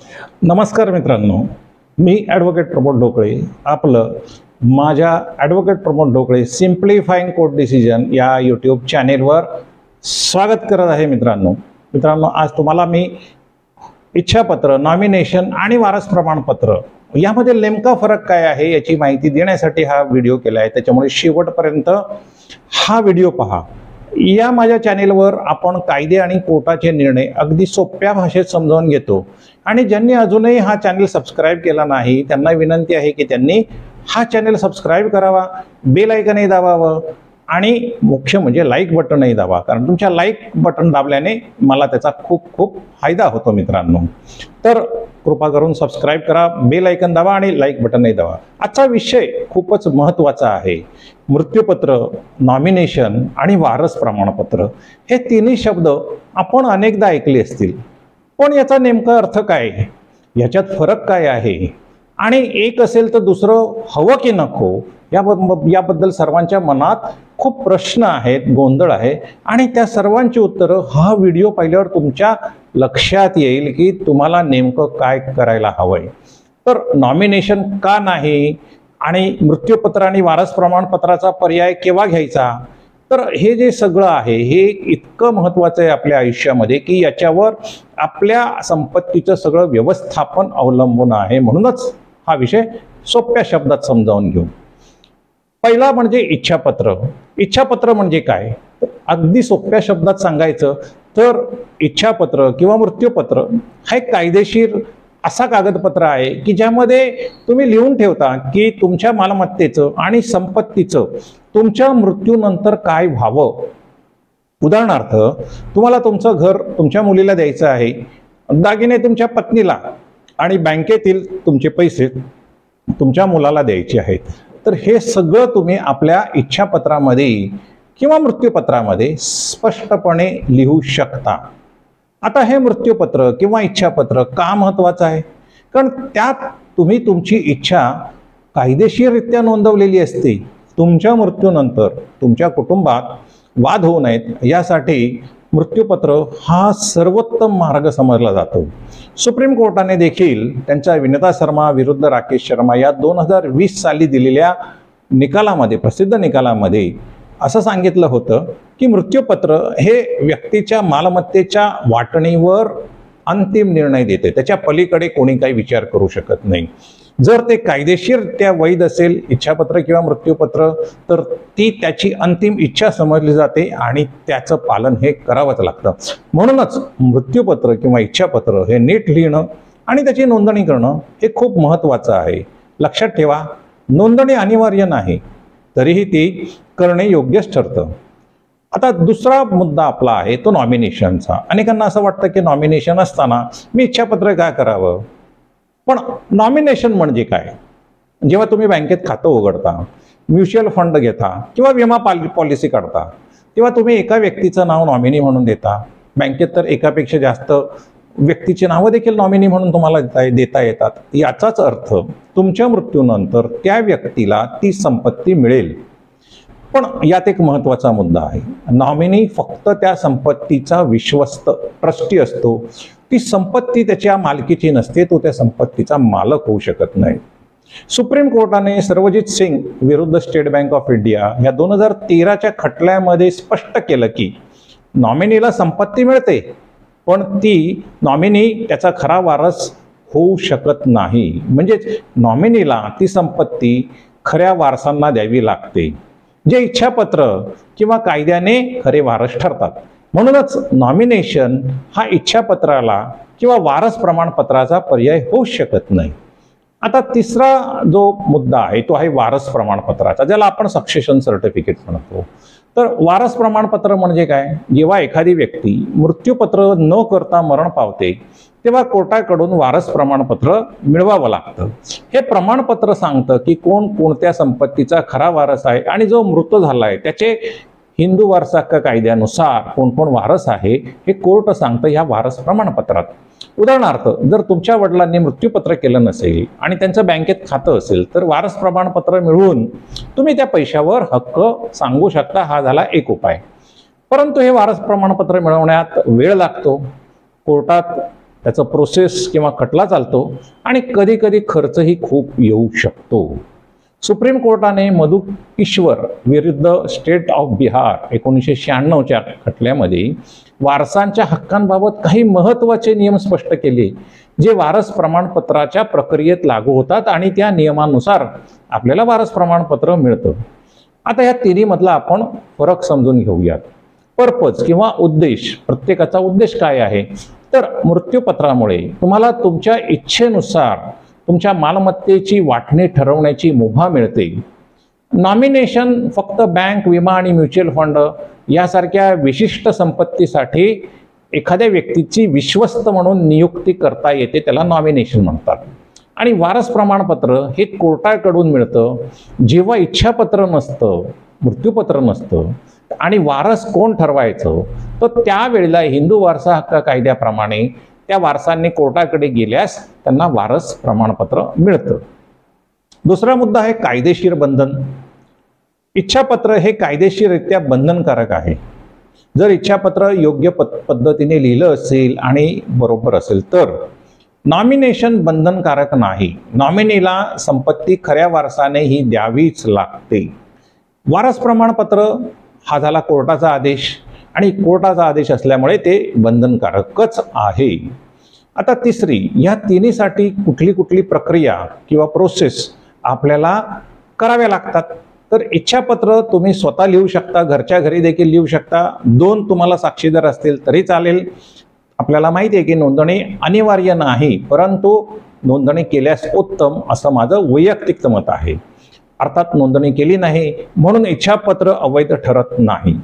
नमस्कार मित्रांनो, मी ॲडव्होकेट प्रमोद ढोकळे आपलं माझ्या ॲडव्होकेट प्रमोद ढोकळे सिम्प्लिफाईंग कोर्ट डिसिजन या यूट्यूब चॅनेलवर स्वागत करत आहे। मित्रांनो आज तुम्हाला मी इच्छापत्र, नॉमिनेशन आणि वारस प्रमाणपत्र यामध्ये नेमका फरक काय आहे याची माहिती देण्यासाठी हा व्हिडिओ केला आहे। त्याच्यामुळे शेवटपर्यंत हा व्हिडिओ पहा। या माझ्या चॅनेलवर आपण कायदे आणि कोर्टाचे निर्णय अगदी सोप्या भाषेत समजावून घेतो आणि ज्यांनी अजूनही हा चॅनल सबस्क्राइब केला नाही त्यांना विनंती आहे की त्यांनी हा चॅनल सबस्क्राइब करावा, बेल आयकनही दाबावं आणि मुख्य म्हणजे लाईक बटनही दाबा, कारण तुमच्या लाईक बटन दाबल्याने मला त्याचा खूप खूप फायदा होतो मित्रांनो। तर कृपा करून सबस्क्राइब करा, बेल आयकन दाबा आणि लाईक बटनही दाबा। आजचा विषय खूपच महत्त्वाचा आहे। मृत्यूपत्र, नॉमिनेशन आणि वारस प्रमाणपत्र हे तिन्ही शब्द आपण अनेकदा ऐकले असतील, पण याचा नेमका अर्थ काय, याच्यात फरक काय आहे आणि एक असेल तर दुसरं हवं की नको याबद्दल सर्वांच्या मनात खूप प्रश्न आहेत, गोंधळ आहे आणि त्या सर्वांची उत्तरं हा व्हिडिओ पाहिल्यावर तुमच्या लक्षात येईल की तुम्हाला नेमकं काय करायला हवंय। तर नॉमिनेशन का नाही आणि मृत्यूपत्र आणि वारस प्रमाणपत्राचा पर्याय केव्हा घ्यायचा, तर हे जे सगळं आहे हे इतकं महत्त्वाचं आहे आपल्या आयुष्यामध्ये की याच्यावर आपल्या संपत्तीचं सगळं व्यवस्थापन अवलंबून आहे। म्हणूनच हा विषय सोप्या शब्दात समजावून घेऊ। पहिला म्हणजे इच्छापत्र। इच्छापत्र म्हणजे काय, अगदी सोप्या शब्दात सांगायचं तर इच्छापत्र किंवा मृत्यूपत्र हा एक कायदेशीर असा कागदपत्र आहे की ज्यामध्ये तुम्ही लिहून ठेवता की तुमच्या मालमत्तेचं आणि संपत्तीचं तुमच्या मृत्यूनंतर काय व्हावं। उदाहरणार्थ, तुम्हाला तुमचं घर तुमच्या मुलीला द्यायचं आहे, दागिने तुमच्या पत्नीला आणि बँकेतील तुमचे पैसे तुमच्या मुलाला द्यायचे आहेत, तर हे सगळं तुम्ही आपल्या इच्छापत्रामध्ये किंवा मृत्यूपत्रामध्ये स्पष्टपणे लिहू शकता। आता हे मृत्यूपत्र किंवा इच्छापत्र का महत्त्वाचं आहे, कारण त्यात तुम्ही तुमची इच्छा कायदेशीररित्या नोंदवलेली असते। तुमच्या मृत्यूनंतर तुमच्या कुटुंबात वाद होऊ नयेत यासाठी मृत्यूपत्र हा सर्वोत्तम मार्ग समजला जातो। सुप्रीम कोर्टाने देखील त्यांच्या विनीता शर्मा विरुद्ध राकेश शर्मा या 2020 साली दिलेल्या निकालामध्ये, प्रसिद्ध निकालामध्ये असं सांगितलं होतं की मृत्यूपत्र हे व्यक्तीच्या मालमत्तेच्या वाटणीवर अंतिम निर्णय देते, त्याच्या पलीकडे कोणी काही विचार करू शकत नाही। जर ते कायदेशीर त्या वैध असेल इच्छापत्र किंवा मृत्यूपत्र तर ती त्याची अंतिम इच्छा समजली जाते आणि त्याचं पालन हे करावंच लागतं। म्हणूनच मृत्यूपत्र किंवा इच्छापत्र हे नीट लिहिणं आणि त्याची नोंदणी करणं हे खूप महत्त्वाचं आहे। लक्षात ठेवा, नोंदणी अनिवार्य नाही, तरीही ती करणे योग्यच ठरतं। आता दुसरा मुद्दा आपला आहे तो नॉमिनेशनचा। अनेकांना असं वाटतं की नॉमिनेशन असताना मी इच्छापत्र काय करावं, पण नॉमिनेशन म्हणजे काय? जेव्हा तुम्ही बँकेत खातं उघडता, म्युच्युअल फंड घेता किंवा विमा पॉलिसी काढता, तेव्हा तुम्ही एका व्यक्तीचं नाव नॉमिनी म्हणून देता। बँकेत तर एकापेक्षा जास्त व्यक्तीची नावं देखील नॉमिनी म्हणून तुम्हाला देता येतात। याचाच अर्थ तुमच्या मृत्यूनंतर त्या व्यक्तीला ती संपत्ती मिळेल। पण यात एक महत्त्वाचा मुद्दा आहे, नॉमिनी फक्त त्या संपत्तीचा विश्वस्त ट्रस्टी असतो, ती संपत्ती त्याच्या मालकीची नसते, तो त्या संपत्तीचा मालक होऊ शकत नाही। सुप्रीम कोर्टाने सर्वजित सिंग विरुद्ध स्टेट बँक ऑफ इंडिया या 2013च्या खटल्यामध्ये स्पष्ट केलं की नॉमिनीला संपत्ती मिळते, पण ती नॉमिनी त्याचा खरा वारस होऊ शकत नाही। म्हणजेच नॉमिनीला ती संपत्ती खऱ्या वारसांना द्यावी लागते, जे इच्छापत्र किंवा कायद्याने खरे वारस ठरतात। म्हणूनच नॉमिनेशन हा इच्छापत्राला किंवा वारस प्रमाणपत्राचा पर्याय होऊ शकत नाही। आता तिसरा जो मुद्दा आहे तो आहे वारस प्रमाणपत्राचा, ज्याला आपण सक्सेशन सर्टिफिकेट म्हणतो। तर वारस प्रमाणपत्र म्हणजे काय, जेव्हा एखादी व्यक्ती मृत्यूपत्र न करता मरण पावते तेव्हा कोर्टाकडून वारस प्रमाणपत्र मिळवावं लागतं। हे प्रमाणपत्र सांगतं की कोण कोणत्या संपत्तीचा खरा वारस आहे आणि जो मृत झाला आहे त्याचे हिंदू वारसा हक्क कायद्यानुसार कोण कोण वारस आहे हे कोर्ट सांगतं ह्या वारस प्रमाणपत्रात। उदाहरणार्थ, जर तुमच्या वडिलांनी मृत्यूपत्र केलं नसेल आणि त्यांचं बँकेत खातं असेल तर वारस प्रमाणपत्र मिळवून तुम्ही त्या पैशावर हक्क सांगू शकता। हा झाला एक उपाय। परंतु हे वारस प्रमाणपत्र मिळवण्यात वेळ लागतो, कोर्टात त्याचं प्रोसेस किंवा खटला चालतो आणि कधी कधी खर्चही खूप येऊ शकतो. सुप्रीम कोर्टाने मधु किश्वर विरुद्ध स्टेट ऑफ बिहार 1996च्या खटल्यामध्ये वारसांच्या हक्कांबाबत काही महत्त्वाचे नियम स्पष्ट केले, जे वारस प्रमाणपत्राच्या प्रक्रियेत लागू होतात आणि त्या नियमानुसार आपल्याला वारस प्रमाणपत्र मिळतं. आता या तिन्ही मधला आपण फरक समजून घेऊयात. पर्पज किंवा उद्देश, प्रत्येकाचा उद्देश काय आहे? तर मृत्यूपत्रामुळे तुम्हाला तुमच्या इच्छेनुसार तुमच्या मालमत्तेची वाटणी ठरवण्याची मुभा मिळते. नॉमिनेशन फक्त बँक, विमा आणि म्युच्युअल फंड यासारख्या विशिष्ट संपत्तीसाठी एखाद्या व्यक्तीची विश्वस्त म्हणून नियुक्ती करता येते, त्याला नॉमिनेशन म्हणतात. आणि वारस प्रमाणपत्र हे कोर्टाकडून मिळतं जेव्हा इच्छापत्र नसतं, मृत्यूपत्र नसतं आणि वारस कोण ठरवायचं, तर त्यावेळेला हिंदू वारसा हक्क कायद्याप्रमाणे त्या वारसांनी कोर्टाकडे गेल्यास त्यांना वारस प्रमाणपत्र मिळतं. दुसरा मुद्दा आहे कायदेशीर बंधन. इच्छापत्र हे कायदेशीररित्या बंधनकारक आहे. जर इच्छापत्र योग्य पद्धतीने लिहिलं असेल आणि बरोबर असेल तर. नॉमिनेशन बंधनकारक नाही. नॉमिनीला संपत्ती खऱ्या वारसाने ही द्यावीच लागते. वारस प्रमाणपत्र हा झाला कोर्टाचा आदेश आणि कोर्टाचा आदेश असल्यामुळे ते बंधनकारकच आहे. आता तिसरी, या तिन्हीसाठी कुठली कुठली प्रक्रिया किंवा प्रोसेस आपल्याला कराव्या लागतात. तर इच्छापत्र तुम्ही स्वतः लिहू शकता, घरच्या घरी देखील लिहू शकता. 2 तुम्हाला साक्षीदार असतील तरी चालेल. आपल्याला माहिती आहे की नोंदणी अनिवार्य नाही, परंतु नोंदणी केल्यास उत्तम असं माझं वैयक्तिक मत आहे. अर्थात नोंदणी केली नाही म्हणून इच्छापत्र अवैध ठरत नाही.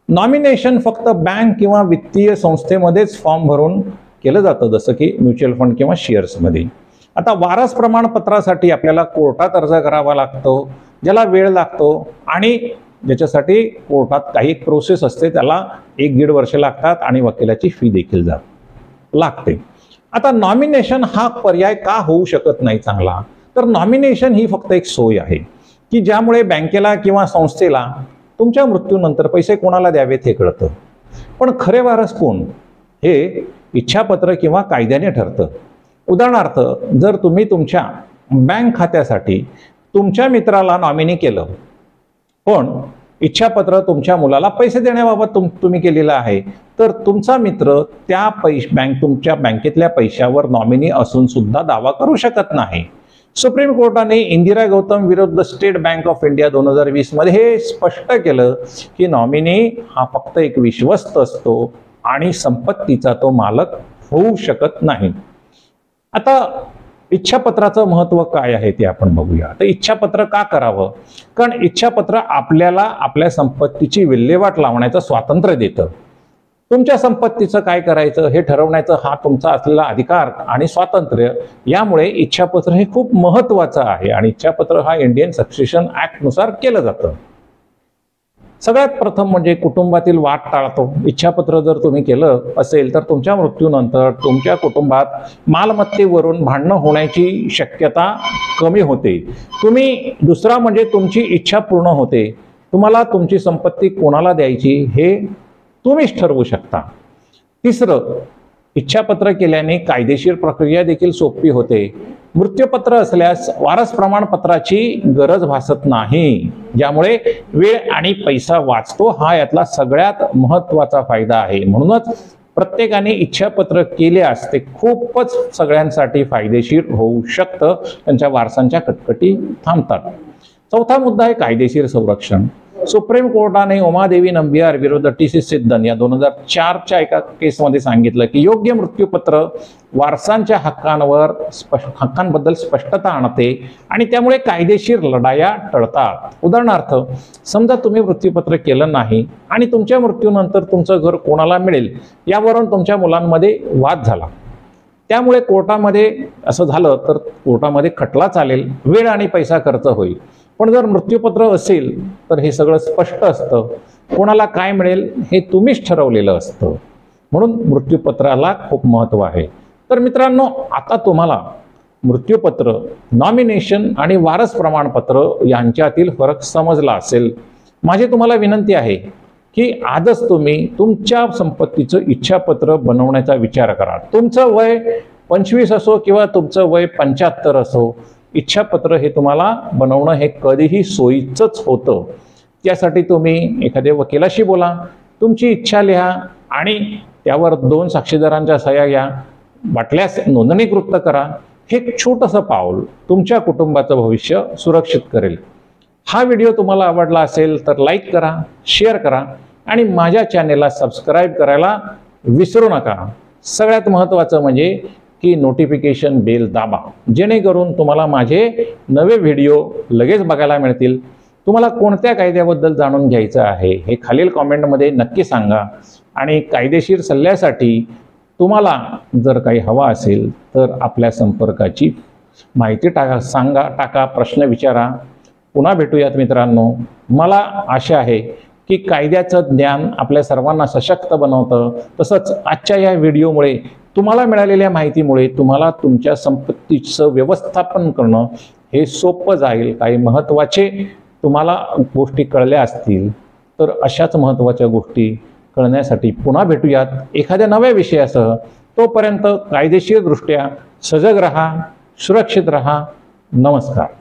नॉमिनेशन फक्त बँक किंवा वित्तीय संस्थेमध्येच फॉर्म भरून केलं जातं, जसं की म्युच्युअल फंड किंवा शेअर्समध्ये. आता वारस प्रमाणपत्रासाठी आपल्याला कोर्टात अर्ज करावा लागतो, ज्याला वेळ लागतो आणि ज्याच्यासाठी कोर्टात काही प्रोसेस असते, त्याला 1-1.5 वर्ष लागतात आणि वकिलाची फी देखील लागते. आता नॉमिनेशन हा पर्याय का होऊ शकत नाही चांगला? तर नॉमिनेशन ही फक्त एक सोय आहे की ज्यामुळे बँकेला किंवा संस्थेला तुमच्या मृत्यूनंतर पैसे कोणाला द्यावेत हे कळतं. पण खरे वारस कोण हे इच्छापत्र किंवा कायद्याने ठरतं. उदाहरणार्थ, जर तुम्ही तुमच्या बँक खात्यासाठी तुमच्या मित्राला नॉमिनी केलं, पण इच्छापत्र तुमच्या मुलाला पैसे देण्याबाबत तुम्ही केलेलं आहे, तर तुमचा मित्र त्या तुमच्या बँकेतल्या पैशावर नॉमिनी असून सुद्धा दावा करू शकत नाही. सुप्रीम कोर्टाने इंदिरा गौतम विरुद्ध स्टेट बँक ऑफ इंडिया 2020 मध्ये हे स्पष्ट केलं की नॉमिनी हा फक्त एक विश्वस्त असतो आणि संपत्तीचा तो मालक होऊ शकत नाही. आता इच्छापत्राचं महत्त्व काय आहे ते आपण बघूया. तर इच्छापत्र का करावं? कारण इच्छापत्र आपल्याला आपल्या संपत्तीची विल्हेवाट लावण्याचं स्वातंत्र्य देतं. तुमच्या संपत्तीचं काय करायचं हे ठरवण्याचा हा तुमचा असलेला अधिकार आणि स्वातंत्र्य. यामुळे इच्छापत्र हे खूप महत्त्वाचं आहे आणि इच्छापत्र हा इंडियन सक्सेशन ॲक्टनुसार केलं जातं. सगळ्यात प्रथम म्हणजे कुटुंबातील वाद टाळतो. इच्छापत्र जर तुम्ही केलं असेल तर तुमच्या मृत्यूनंतर तुमच्या कुटुंबात मालमत्तेवरून भांडणं होण्याची शक्यता कमी होते. दुसरा म्हणजे तुमची इच्छा पूर्ण होते. तुम्हाला तुमची संपत्ती कोणाला द्यायची हे तुम्हीच ठरवू शकता. तिसरं, इच्छापत्र केल्याने कायदेशीर प्रक्रिया देखील सोपी होते. मृत्यूपत्र असल्यास वारस प्रमाणपत्राची गरज भासत नाही, ज्यामुळे वेळ आणि पैसा वाचतो. हा यातला सगळ्यात महत्त्वाचा फायदा आहे. म्हणूनच प्रत्येकाने इच्छापत्र केल्यास ते खूपच सगळ्यांसाठी फायदेशीर होऊ शकतं. त्यांच्या वारसांच्या कटकटी थांबतात. चौथा मुद्दा आहे कायदेशीर संरक्षण. सुप्रीम कोर्टाने उमादेवी नंबियार विरुद्ध TC सिद्धन या 2004च्या एका केसमध्ये सांगितलं की योग्य मृत्यूपत्र वारसांच्या हक्कांबद्दल स्पष्टता आणते आणि त्यामुळे कायदेशीर लढाया टळतात. उदाहरणार्थ, समजा तुम्ही मृत्यूपत्र केलं नाही आणि तुमच्या मृत्यूनंतर तुमचं घर कोणाला मिळेल यावरून तुमच्या मुलांमध्ये वाद झाला. त्यामुळे कोर्टामध्ये असं झालं तर कोर्टामध्ये खटला चालेल, वेळ आणि पैसा खर्च होईल. पण जर मृत्यूपत्र असेल तर हे सगळं स्पष्ट असतं. कोणाला काय मिळेल हे तुम्हीच ठरवलेलं असतं. म्हणून मृत्यूपत्राला खूप महत्त्व आहे. तर मित्रांनो, आता तुम्हाला मृत्यूपत्र, नॉमिनेशन आणि वारस प्रमाणपत्र यांच्यातील फरक समजला असेल. माझी तुम्हाला विनंती आहे की आजच तुम्ही तुमच्या संपत्तीचं इच्छापत्र बनवण्याचा विचार करा। तुमचं वय 25 असो किंवा तुमचं वय 75 असो, इच्छापत्र हे तुम्हाला बनवणं हे कधीही सोयीचंच होतं। त्यासाठी तुम्ही एखाद्या वकिलाशी बोला, तुमची इच्छा लिहा आणि त्यावर 2 साक्षीदारांच्या सह्या घ्या, वाटल्यास नोंदणीकृत करा। हे एक छोटंसं पाऊल तुमच्या कुटुंबाचं भविष्य सुरक्षित करेल। हा व्हिडिओ तुम्हाला आवडला असेल तर लाईक करा, शेअर करा आणि माझ्या चॅनेलला सबस्क्राईब करायला विसरू नका। सगळ्यात महत्त्वाचं म्हणजे की नोटिफिकेशन बेल दाबा, जेणेकरून तुम्हाला माझे नवे व्हिडिओ लगेच बघायला मिळतील। तुम्हाला कोणत्या कायद्याबद्दल जाणून घ्यायचं आहे हे खालील कॉमेंटमध्ये नक्की सांगा आणि कायदेशीर सल्ल्यासाठी तुम्हाला जर काही हवा असेल तर आपल्या संपर्काची माहिती टाका, प्रश्न विचारा। पुन्हा भेटूयात मित्रांनो। मला आशा आहे की कायद्याचं ज्ञान आपल्या सर्वांना सशक्त बनवतं। तसंच आजच्या या व्हिडिओमुळे तुम्हाला मिळालेल्या माहितीमुळे तुम्हाला तुमच्या संपत्तीचं व्यवस्थापन करणं हे सोपं जाईल। काही महत्त्वाचे तुम्हाला गोष्टी कळल्या असतील तर अशाच महत्त्वाच्या गोष्टी कळण्यासाठी पुन्हा भेटूयात एखाद्या नव्या विषयासह। तोपर्यंत कायदेशीरदृष्ट्या सजग रहा, सुरक्षित रहा। नमस्कार।